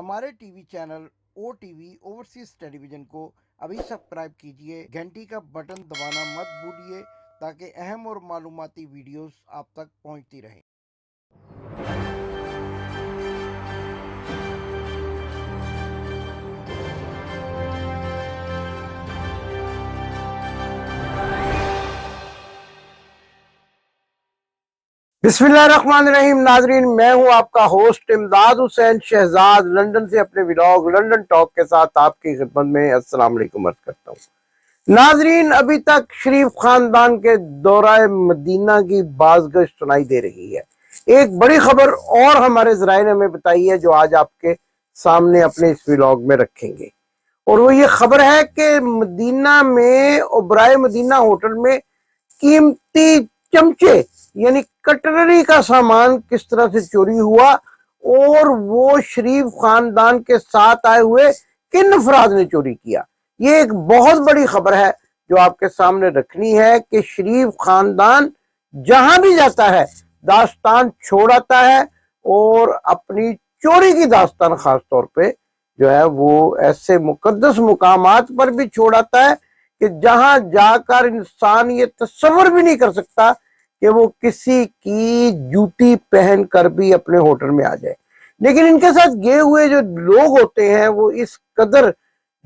हमारे TV channel ओ TV overseas television को अभी सब्सक्राइब कीजिए, घंटी का बटन दबाना मत भूलिए ताकि अहम और मालूमाती वीडियोस आप तक पहुंचती रहें। बिस्मिल्लाहिर्रहमानिर्रहीम। नाजरीन, मैं हूं आपका होस्ट इमदाद हुसैन शहजाद, लंदन से अपने व्लॉग लंदन टॉक के साथ आपकी खिदमत में अस्सलाम वालेकुम अर्ज करता हूं। नाजरीन, अभी तक शरीफ खानदान के दौराए मदीना की बाज़गश्त सुनाई दे रही है। एक बड़ी खबर और हमारे ज़राए ने हमें बताई है जो आज आपके सामने अपने इस व्लॉग में रखेंगे, और वो ये खबर है कि मदीना में ओबराय मदीना होटल में कीमती चमचे यानी कटलरी का सामान किस तरह से चोरी हुआ और वो शरीफ खानदान के साथ आए हुए किन अफराद ने चोरी किया। ये एक बहुत बड़ी खबर है जो आपके सामने रखनी है कि शरीफ खानदान जहां भी जाता है दास्तान छोड़ आता है, और अपनी चोरी की दास्तान खास तौर पे जो है वो ऐसे मुकद्दस मुकामात पर भी छोड़ आता है कि जहां जाकर इंसान ये तस्वर भी नहीं कर सकता कि वो किसी की जूती पहन कर भी अपने होटल में आ जाए। लेकिन इनके साथ गए हुए जो लोग होते हैं वो इस कदर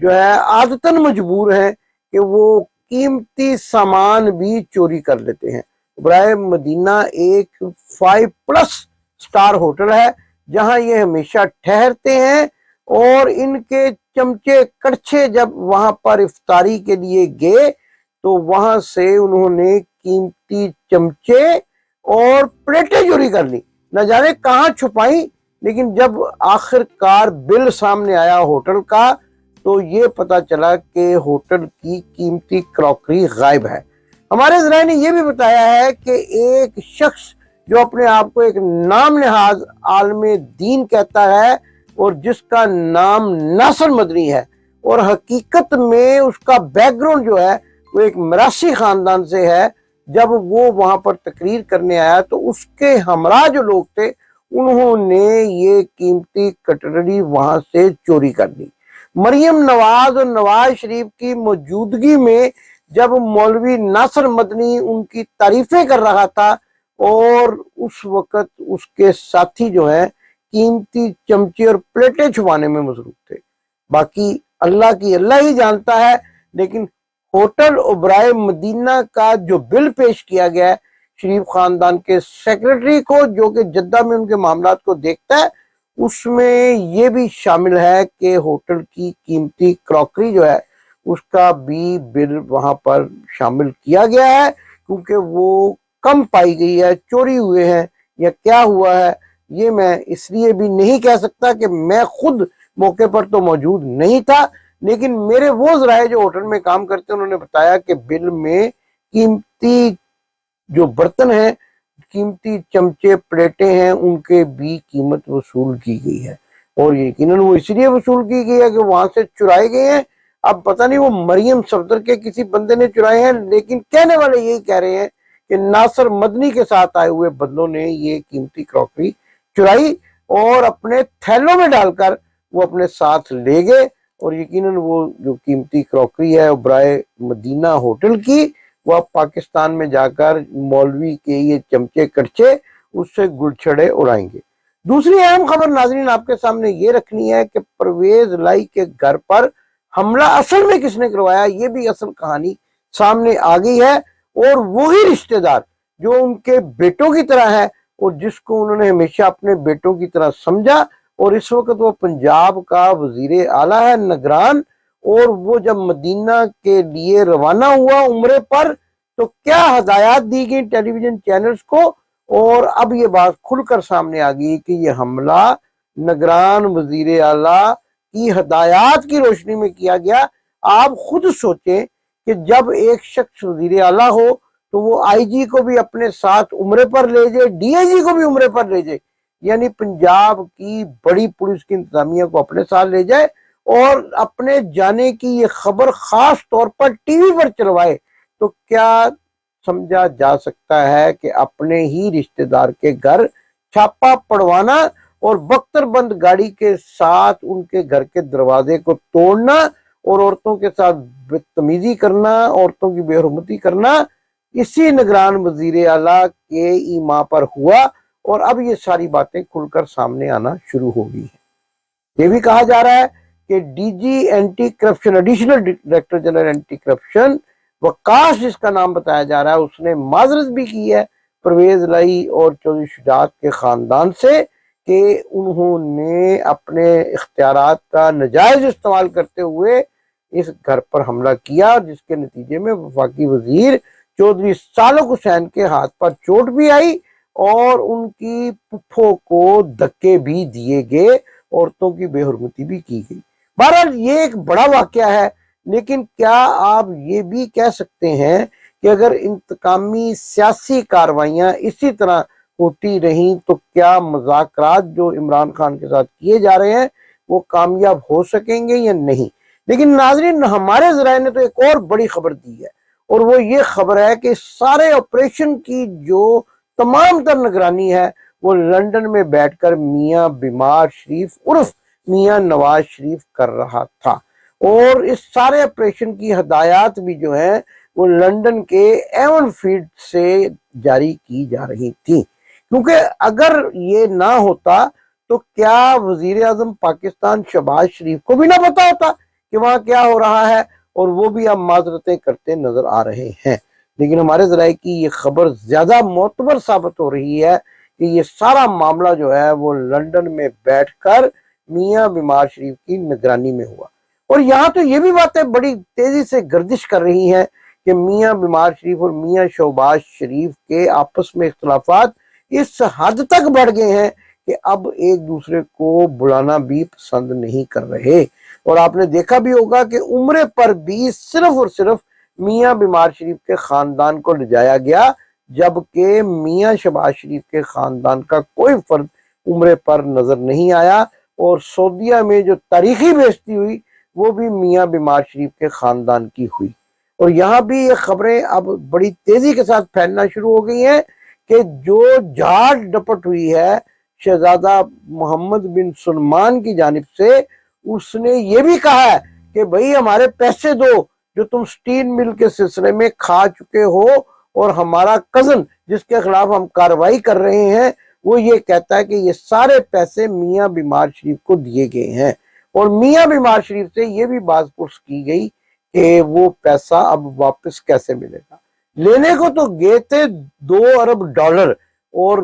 जो है आदतन मजबूर हैं कि वो कीमती सामान भी चोरी कर लेते हैं। ओबराय मदीना एक 5+ स्टार होटल है जहां ये हमेशा ठहरते हैं, और इनके चमचे कड़छे जब वहां पर इफ्तारी के लिए गए तो वहां से उन्होंने कीमती चमचे और प्लेटें चोरी कर ली, न जाने कहां छुपाई। लेकिन जब आखिरकार बिल सामने आया होटल का तो ये पता चला कि होटल की कीमती क्रॉकरी गायब है। हमारे ज़राए ने यह भी बताया है कि एक शख्स जो अपने आप को एक नाम नहाज आलमे दीन कहता है और जिसका नाम नासर मदनी है, और हकीकत में उसका बैकग्राउंड जो है वो एक मरासी खानदान से है, जब वो वहां पर तकरीर करने आया तो उसके हमरा जो लोग थे उन्होंने ये कीमती कटलरी वहां से चोरी कर ली। मरियम नवाज और नवाज शरीफ की मौजूदगी में जब मौलवी नासर मदनी उनकी तारीफें कर रहा था, और उस वक्त उसके साथी जो है कीमती चमचे और प्लेटें छुपाने में मसरूफ थे। बाकी अल्लाह ही जानता है। लेकिन होटल ओबराय मदीना का जो बिल पेश किया गया है शरीफ खानदान के सेक्रेटरी को, जो कि जद्दा में उनके मामलात को देखता है, उसमें ये भी शामिल है कि होटल की कीमती क्रॉकरी जो है उसका भी बिल वहां पर शामिल किया गया है, क्योंकि वो कम पाई गई है, चोरी हुए हैं या क्या हुआ है ये मैं इसलिए भी नहीं कह सकता कि मैं खुद मौके पर तो मौजूद नहीं था। लेकिन मेरे वो ज़राए जो होटल में काम करते हैं उन्होंने बताया कि बिल में कीमती जो बर्तन हैं, कीमती चमचे प्लेटें हैं, उनके भी कीमत वसूल की गई है, और यकीनन वो इसलिए वसूल की गई है कि वहां से चुराए गए हैं। अब पता नहीं वो मरियम सफदर के किसी बंदे ने चुराए हैं, लेकिन कहने वाले यही कह रहे हैं कि नासर मदनी के साथ आए हुए बंदों ने ये कीमती क्रॉकरी चुराई और अपने थैलों में डालकर वो अपने साथ ले गए। और यकीनन वो जो कीमती क्रॉकरी है ओबराय मदीना होटल की, वो अब पाकिस्तान में जाकर मौलवी के ये चमचे कड़छे उससे गुलछड़े उड़ाएंगे। दूसरी अहम खबर नाजरीन आपके सामने ये रखनी है कि परवेज लाई के घर पर हमला असल में किसने करवाया, ये भी असल कहानी सामने आ गई है। और वही रिश्तेदार जो उनके बेटों की तरह है और जिसको उन्होंने हमेशा अपने बेटों की तरह समझा, और इस वक्त वो पंजाब का वजीर आला है, निगरान, और वो जब मदीना के लिए रवाना हुआ उम्रे पर तो क्या हदायत दी गई टेलीविजन चैनल्स को, और अब ये बात खुलकर सामने आ गई कि ये हमला निगरान वजीर आला की हदायत की रोशनी में किया गया। आप खुद सोचें कि जब एक शख्स वजीर आला हो तो वो आईजी को भी अपने साथ उम्रे पर ले जाए, डीआईजी को भी उम्रे पर ले जाए, यानी पंजाब की बड़ी पुलिस की इंतजामिया को अपने साथ ले जाए और अपने जाने की ये खबर खास तौर पर टीवी पर चलवाए, तो क्या समझा जा सकता है कि अपने ही रिश्तेदार के घर छापा पड़वाना اور बख्तर बंद गाड़ी के साथ उनके घर के दरवाजे को तोड़ना और औरतों के साथ बदतमीजी करना, औरतों की बेहरमती करना, इसी निगरान वजीर आला के ईमा पर हुआ और अब ये सारी बातें खुलकर सामने आना शुरू हो गई है। ये भी कहा जा रहा है कि DG anti corruption, additional director general anti corruption Waqas जिसका नाम बताया जा रहा है, उसने माजरत भी की है परवेज लाई और चौधरी शुजात के खानदान से कि उन्होंने अपने इख्तियारात का नाजायज इस्तेमाल करते हुए इस घर पर हमला किया, जिसके नतीजे में वफाकी वजीर चौधरी सालक हुसैन के हाथ पर चोट भी आई और उनकी पुप्पो को धक्के भी दिए गए, औरतों की बेहुरमती भी की गई। बहरहाल ये एक बड़ा वाकया है, लेकिन क्या आप ये भी कह सकते हैं कि अगर इंतकामी सियासी कार्रवाइयां इसी तरह होती रहीं तो क्या मुज़ाकरात जो इमरान खान के साथ किए जा रहे हैं वो कामयाब हो सकेंगे या नहीं। लेकिन नाज़रीन, हमारे ज़राए ने तो एक और बड़ी खबर दी है और वो ये खबर है कि सारे ऑपरेशन की जो तमाम तर निगरानी है वो लंदन में बैठकर मियां बीमार शरीफ उर्फ मियां नवाज शरीफ कर रहा था और इस सारे ऑपरेशन की हदायत भी जो है वो लंदन के एवन फील्ड से जारी की जा रही थी, क्योंकि अगर ये ना होता तो क्या वजीर आजम पाकिस्तान शहबाज शरीफ को भी ना पता होता कि वहां क्या हो रहा है, और वो भी अब माजरतें करते नजर आ रहे हैं। लेकिन हमारे ज़राए की ये खबर ज्यादा मोतबर साबित हो रही है कि ये सारा मामला जो है वो लंदन में बैठकर मियां बीमार शरीफ की निगरानी में हुआ। और यहाँ तो ये भी बातें बड़ी तेजी से गर्दिश कर रही हैं कि मियां बीमार शरीफ और मियां शहबाज शरीफ के आपस में इख्तलाफात इस हद तक बढ़ गए हैं कि अब एक दूसरे को बुलाना भी पसंद नहीं कर रहे। और आपने देखा भी होगा कि उम्रे पर भी सिर्फ और सिर्फ मियां बीमार शरीफ के खानदान को ले जाया गया, जबकि मियां शहबाज शरीफ के खानदान का कोई फर्द उम्रे पर नजर नहीं आया। और सऊदीया में जो तारीखी बेइज्जती हुई वो भी मियां बीमार शरीफ के खानदान की हुई। और यहाँ भी ये खबरें अब बड़ी तेजी के साथ फैलना शुरू हो गई हैं कि जो झाड़ डपट हुई है शहजादा मोहम्मद बिन सलमान की जानिब से, उसने ये भी कहा है कि भाई हमारे पैसे दो जो तुम स्टील मिल के सिलसिले में खा चुके हो, और हमारा कजन जिसके खिलाफ हम कार्रवाई कर रहे हैं वो ये कहता है कि ये सारे पैसे मियां बीमार शरीफ को दिए गए हैं। और मियां बीमार शरीफ से ये भी बातपुरस की गई कि वो पैसा अब वापस कैसे मिलेगा। लेने को तो गए थे $2 अरब और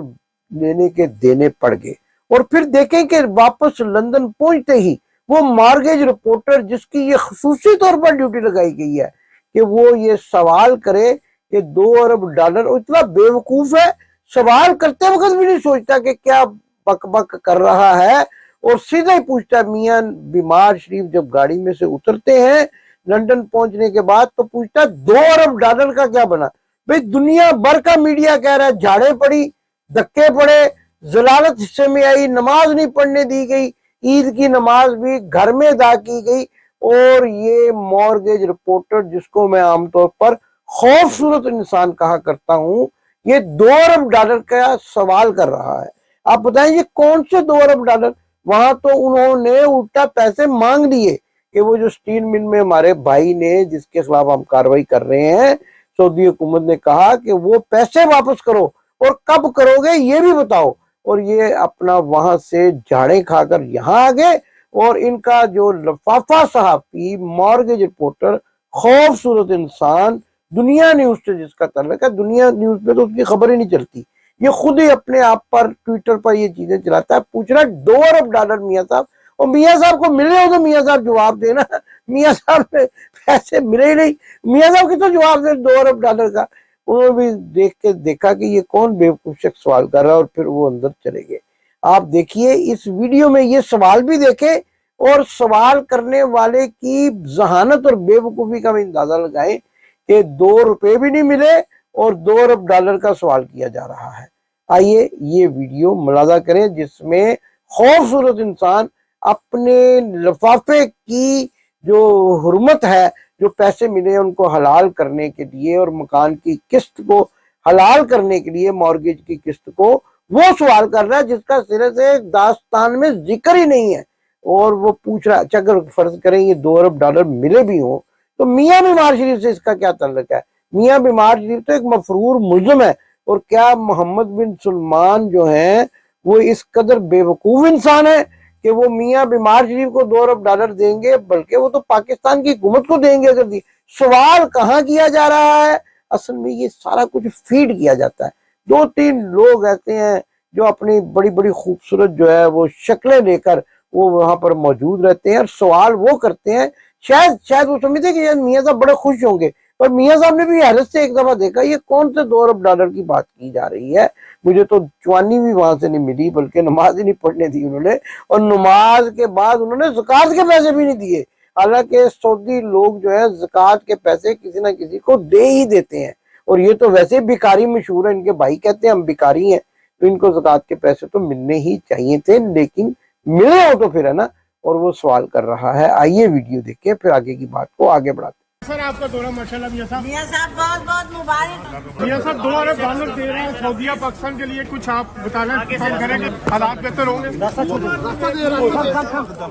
लेने के देने पड़ गए। और फिर देखें कि वापस लंदन पहुंचते ही वो मॉर्गेज रिपोर्टर जिसकी ये खसूसी तौर पर ड्यूटी लगाई गई है कि वो ये सवाल करे कि $2 अरब, और इतना बेवकूफ है, सवाल करते वक्त भी नहीं सोचता कि क्या बक बक कर रहा है, और सीधा ही पूछता है। मियां बीमार शरीफ जब गाड़ी में से उतरते हैं लंदन पहुंचने के बाद तो पूछता है $2 अरब का क्या बना। भाई दुनिया भर का मीडिया कह रहा है झाड़े पड़ी, धक्के पड़े, जलालत हिस्से में आई, नमाज नहीं पढ़ने दी गई, ईद की नमाज भी घर में अदा की गई, और ये मॉर्गेज रिपोर्टर जिसको मैं आमतौर पर खौफसूरत इंसान कहा करता हूं, ये $2 अरब का सवाल कर रहा है। आप बताएं ये कौन से $2 अरब? वहां तो उन्होंने उल्टा पैसे मांग लिए कि वो जो स्टील मिल में हमारे भाई ने जिसके खिलाफ हम कार्रवाई कर रहे हैं, सऊदी हुकूमत ने कहा कि वो पैसे वापस करो, और कब करोगे ये भी बताओ। और ये अपना वहां से झाड़े खाकर यहाँ आ गए, और इनका जो लफाफा सहाफी मॉर्गेज रिपोर्टर खौफसूरत इंसान दुनिया न्यूज से जिसका ताल्लुक है, दुनिया न्यूज पे तो उसकी खबर ही नहीं चलती, ये खुद ही अपने आप पर ट्विटर पर ये चीजें चलाता है, पूछ रहा है $2 अरब मियां साहब। और मियां साहब को मिले हो तो मियां साहब जवाब देना, मियां साहब ने पैसे मिले ही नहीं, मियां साहब कितना जवाब दे $2 अरब का। उन्होंने भी देख के देखा कि ये कौन बेवकूफ शख्स सवाल कर रहा है, और फिर वो अंदर चले गए। आप देखिए इस वीडियो में ये सवाल भी देखे, और सवाल करने वाले की जहानत और बेवकूफी का भी अंदाजा लगाएं कि $2 भी नहीं मिले और $2 अरब का सवाल किया जा रहा है। आइए ये वीडियो मुलाजा करें जिसमें खौफसूरत इंसान अपने लिफाफे की जो हुर्मत है, जो पैसे मिले उनको हलाल करने के लिए और मकान की किस्त को हलाल करने के लिए, मॉर्गेज की किस्त को وہ سوال کر رہا ہے جس کا سرے سے داستان میں ذکر ہی نہیں ہے، اور وہ پوچھ رہا ہے اچھا اگر فرض کریں یہ $2 ارب ملے بھی ہوں تو میاں بیمار شریف سے اس کا کیا تعلق ہے؟ میاں بیمار شریف تو ایک مفرور ملزم ہے، اور کیا محمد بن سلمان جو ہیں وہ اس قدر بے وقوف انسان ہے کہ وہ میاں بیمار شریف کو $2 ارب دیں گے؟ بلکہ وہ تو پاکستان کی حکومت کو دیں گے اگر دی۔ سوال کہاں کیا جا رہا ہے؟ اصل میں یہ سارا کچھ فیڈ کیا جاتا ہے۔ 2-3 لوگ ایسے ہیں جو اپنی بڑی بڑی خوبصورت جو ہے وہ شکلیں لے کر وہ وہاں پر موجود رہتے ہیں اور سوال وہ کرتے ہیں، شاید وہ سمجھتے کہ میاں صاحب بڑے خوش ہوں گے، اور میاں صاحب نے بھی حیرت سے ایک دفعہ دیکھا یہ کون سے $2 ارب کی بات کی جا رہی ہے۔ مجھے تو چوانی بھی وہاں سے نہیں ملی، بلکہ نماز ہی نہیں پڑھنے دی انہوں نے، اور نماز کے بعد انہوں نے زکوٰۃ کے پیسے بھی نہیں دیے، حالانکہ سعودی لوگ جو ہے زکوٰۃ کے پیسے کسی نہ کسی کو دے ہی دیتے ہیں، اور یہ تو ویسے بھکاری مشہور ہے، ان کے بھائی کہتے ہیں ہم بھکاری ہیں، تو ان کو زکوٰۃ کے پیسے تو ملنے ہی چاہیے تھے، لیکن ملے ہو تو پھر ہے نا۔ اور وہ سوال کر رہا ہے، آئیے ویڈیو دیکھیں پھر آگے کی بات کو آگے بڑھاتے ہیں۔ سر آپ کا دورہ ماشاءاللہ میاں صاحب بہت بہت مبارک۔ میاں صاحب $2 ارب دے رہے ہیں سعودیہ پاکستان کے لیے، کچھ آپ بتانا کریں گے حالات بہتر ہوں گے؟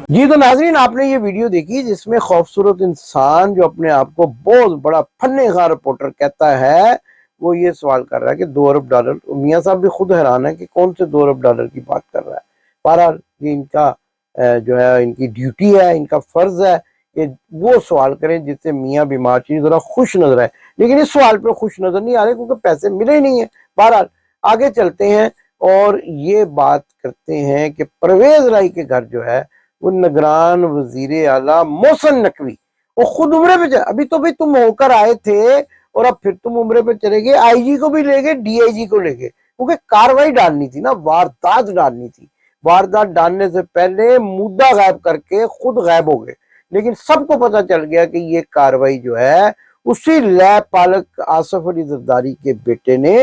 جی تو ناظرین آپ نے یہ ویڈیو دیکھی جس میں خوبصورت انسان جو اپنے آپ کو بہت بڑا فن خار رپورٹر کہتا ہے، وہ یہ سوال کر رہا ہے کہ $2 ارب، میاں صاحب بھی خود حیران ہے کہ کون سے $2 ارب کی بات کر رہا ہے۔ بہرحال یہ ان کا جو ہے ان کی ڈیوٹی ہے، ان کا فرض ہے کہ وہ سوال کریں جس سے میاں بیمار شریف ذرا خوش نظر آئے، لیکن اس سوال پہ خوش نظر نہیں آ رہے کیونکہ پیسے ملے ہی نہیں ہیں۔ بہرحال آگے چلتے ہیں اور یہ بات کرتے ہیں کہ پرویز رائی کے گھر جو ہے وہ نگران وزیر اعلیٰ محسن نقوی وہ خود عمرے پہ ابھی تو بھائی تم ہو کر آئے تھے اور اب پھر تم عمرے پہ چلے گئے، آئی جی کو بھی لے گئے، ڈی آئی جی کو لے گئے، کیونکہ کاروائی ڈالنی تھی نا، واردات ڈالنی تھی۔ واردات ڈالنے سے پہلے مدعا غائب کر کے خود غائب ہو گئے، لیکن سب کو پتا چل گیا کہ یہ کاروائی جو ہے اسی لیب پالک آصف علی زرداری کے بیٹے نے،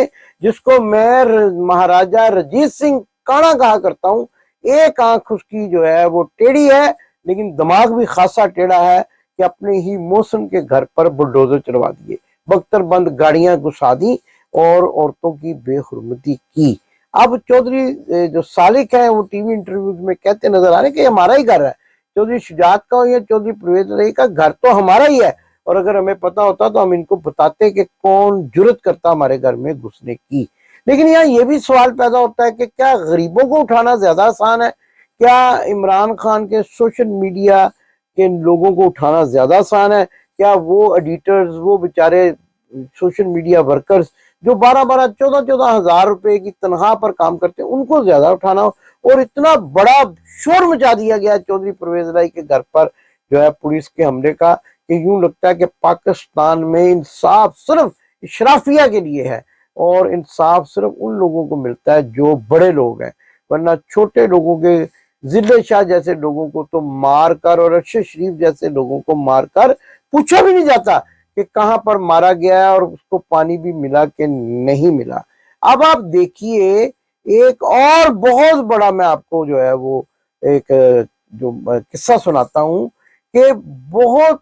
جس کو میں مہاراجہ رنجیت سنگھ کانا کہا کرتا ہوں۔ ایک آنکھ اس کی جو ہے وہ ٹیڑھی ہے لیکن دماغ بھی خاصا ٹیڑھا ہے، کہ اپنے ہی محسن کے گھر پر بلڈوزر چلوا دیے، بختر بند گاڑیاں گھسا دی اور عورتوں کی بے حرمتی کی۔ اب چودھری جو سالک ہیں وہ ٹی وی انٹرویوز میں کہتے نظر آ رہے ہیں کہ یہ ہمارا ہی گھر ہے، چودھری شجاعت کا ہو یا چودھری پرویز رائی کا، گھر تو ہمارا ہی ہے، اور اگر ہمیں پتا ہوتا تو ہم ان کو بتاتے کہ کون جرت کرتا ہمارے گھر میں گھسنے کی۔ لیکن یہاں یہ بھی سوال پیدا ہوتا ہے کہ کیا غریبوں کو اٹھانا زیادہ آسان ہے؟ کیا عمران خان کے سوشل میڈیا کے لوگوں کو اٹھانا زیادہ آسان ہے؟ کیا وہ ایڈیٹرز، وہ بیچارے سوشل میڈیا ورکرز جو 14 ہزار روپے کی تنخواہ پر کام کرتے ہیں ان کو زیادہ اٹھانا ہو؟ اور اتنا بڑا شور مچا دیا گیا چودھری پرویز رائی کے گھر پر جو ہے پولیس کے حملے کا، کہ یوں لگتا ہے کہ پاکستان میں انصاف صرف اشرافیہ کے لیے ہے، اور انصاف صرف ان لوگوں کو ملتا ہے جو بڑے لوگ ہیں، ورنہ چھوٹے لوگوں کے ضلع شاہ جیسے لوگوں کو تو مار کر اور ارشد شریف جیسے لوگوں کو مار کر پوچھا بھی نہیں جاتا کہ کہاں پر مارا گیا ہے اور اس کو پانی بھی ملا کہ نہیں ملا۔ اب آپ دیکھیے ایک اور بہت بڑا میں آپ کو جو ہے وہ ایک جو قصہ سناتا ہوں کہ بہت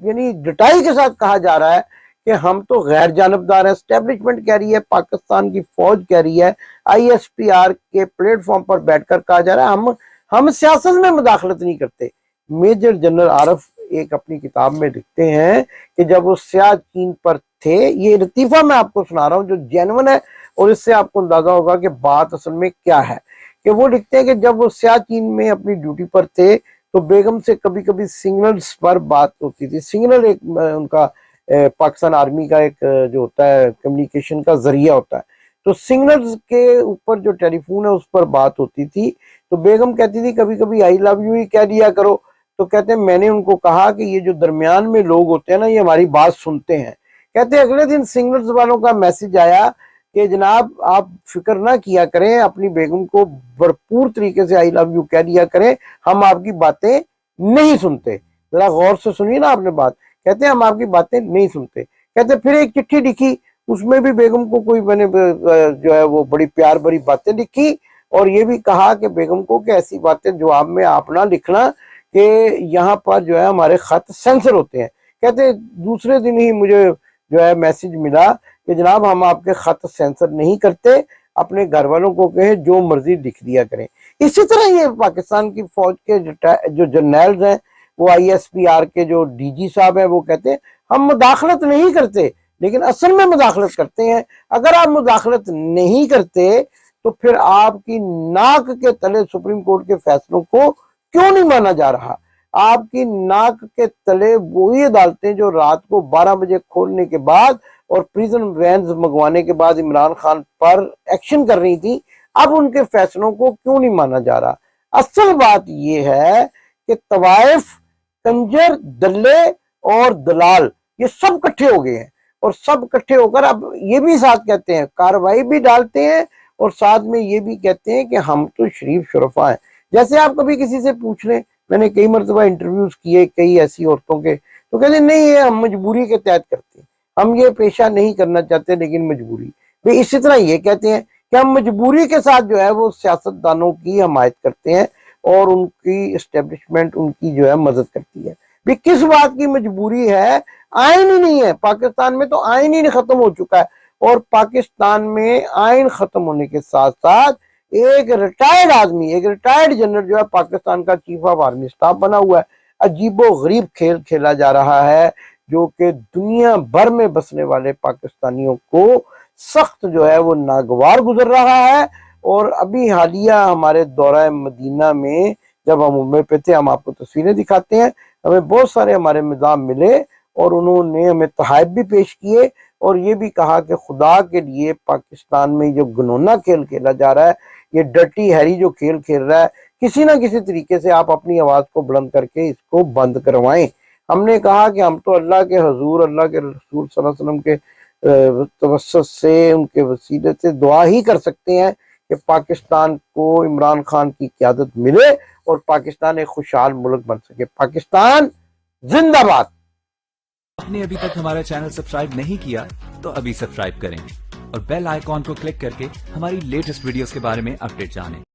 یعنی ڈٹائی کے ساتھ کہا جا رہا ہے کہ ہم تو غیر جانبدار ہیں، اسٹیبلشمنٹ کہہ رہی ہے، پاکستان کی فوج کہہ رہی ہے، آئی ایس پی آر کے پلیٹ فارم پر بیٹھ کر کہا جا رہا ہے ہم سیاست میں مداخلت نہیں کرتے۔ میجر جنرل عارف ایک اپنی کتاب میں لکھتے ہیں کہ جب وہ سیاہ چین پر تھے، یہ لطیفہ میں آپ کو سنا رہا ہوں جو جینون ہے، اور اس سے آپ کو اندازہ ہوگا کہ بات اصل میں کیا ہے، کہ وہ لکھتے ہیں کہ جب وہ سیاہ چین میں اپنی ڈیوٹی پر تھے تو بیگم سے کبھی کبھی سگنلز پر بات ہوتی تھی۔ سگنل ایک ان کا پاکستان آرمی کا ایک جو ہوتا ہے کمیونیکیشن کا ذریعہ ہوتا ہے، تو سگنلز کے اوپر جو ٹیلی فون ہے اس پر بات ہوتی تھی، تو بیگم کہتی تھی کبھی کبھی آئی لو یو ہی کہہ دیا کرو، تو کہتے ہیں میں نے ان کو کہا کہ یہ جو درمیان میں لوگ ہوتے ہیں نا یہ ہماری بات سنتے ہیں۔ کہتے ہیں اگلے دن سگنلز والوں کا میسج آیا کہ جناب آپ فکر نہ کیا کریں، اپنی بیگم کو بھرپور طریقے سے آئی لو یو کہہ دیا کریں، ہم آپ کی باتیں نہیں سنتے۔ ذرا غور سے سنیے نا آپ نے بات، کہتے ہیں ہم آپ کی باتیں نہیں سنتے۔ کہتے پھر ایک چٹھی لکھی، اس میں بھی بیگم کو کوئی میں نے جو ہے وہ بڑی پیار بھری باتیں لکھی، اور یہ بھی کہا کہ بیگم کو کہ ایسی باتیں جواب میں آپ نہ لکھنا کہ یہاں پر جو ہے ہمارے خط سینسر ہوتے ہیں۔ کہتے دوسرے دن ہی مجھے جو ہے میسج ملا کہ جناب ہم آپ کے خط سینسر نہیں کرتے، अपने घर वालों को कहे जो मर्जी लिख दिया करें। इसी तरह ये पाकिस्तान की फौज के जो जनरल्स हैं, वो ISPR के जो DG साहब हैं, वो कहते हैं हम मुदाखलत नहीं करते, लेकिन असल में मुदाखलत करते हैं। अगर आप मुदाखलत नहीं करते तो फिर आपकी नाक के तले सुप्रीम कोर्ट के फैसलों को क्यों नहीं माना जा रहा? आपकी नाक के तले वही अदालतें जो रात को 12 बजे खोलने के बाद और प्रिजन वैन्स मंगवाने के बाद इमरान खान पर एक्शन कर रही थी, अब उनके फैसलों को क्यों नहीं माना जा रहा? असल बात यह है कि तवाइफ, कंजर, दल्ले और दलाल ये सब इकट्ठे हो गए हैं, और सब इकट्ठे होकर अब ये भी साथ कहते हैं, कार्रवाई भी डालते हैं और साथ में ये भी कहते हैं कि हम तो शरीफ शुरफा हैं। जैसे आप कभी किसी से पूछ लें, मैंने कई मरतबा इंटरव्यूज किए कई ऐसी औरतों के, तो कहते नहीं ये हम मजबूरी के तहत करते हैं, हम ये पेशा नहीं करना चाहते लेकिन मजबूरी। वे इसी तरह ये कहते हैं कि हम मजबूरी के साथ जो है वो सियासतदानों की हमायत करते हैं और उनकी एस्टेब्लिशमेंट उनकी जो है मदद करती है। भी किस बात की मजबूरी है? आइन ही नहीं है पाकिस्तान में, तो आइन ही खत्म हो चुका है। और पाकिस्तान में आइन खत्म होने के साथ साथ एक रिटायर्ड आदमी, एक रिटायर्ड जनरल जो है पाकिस्तान का चीफ ऑफ आर्मी स्टाफ बना हुआ है। अजीबो गरीब खेल खेला जा रहा है जो कि दुनिया भर में बसने वाले पाकिस्तानियों को सख्त जो है वो नागवार गुजर रहा है। और अभी हालिया हमारे दौरा मदीना में जब हम उम्र पे थे, हम आपको तस्वीरें दिखाते हैं, हमें बहुत सारे हमारे निज़ाम मिले और उन्होंने हमें तहाइफ भी पेश किए और ये भी कहा कि खुदा के लिए पाकिस्तान में जो घिनौना खेल खेला जा रहा है, ये डर्टी हैरी जो खेल खेल रहा है, किसी ना किसी तरीके से आप अपनी आवाज को बुलंद करके इसको बंद करवाएं। हमने कहा कि हम तो अल्लाह के हजूर, अल्लाह के रसूल सल्लल्लाहु अलैहि वसल्लम के तवस्सुत से, उनके वसीले से दुआ ही कर सकते हैं कि पाकिस्तान को इमरान खान की क़यादत मिले और पाकिस्तान एक खुशहाल मुल्क बन सके। पाकिस्तान जिंदाबाद। आपने अभी तक हमारा चैनल सब्सक्राइब नहीं किया तो अभी सब्सक्राइब करें और बेल आइकॉन को क्लिक करके हमारी लेटेस्ट वीडियोस के बारे में अपडेट जानें।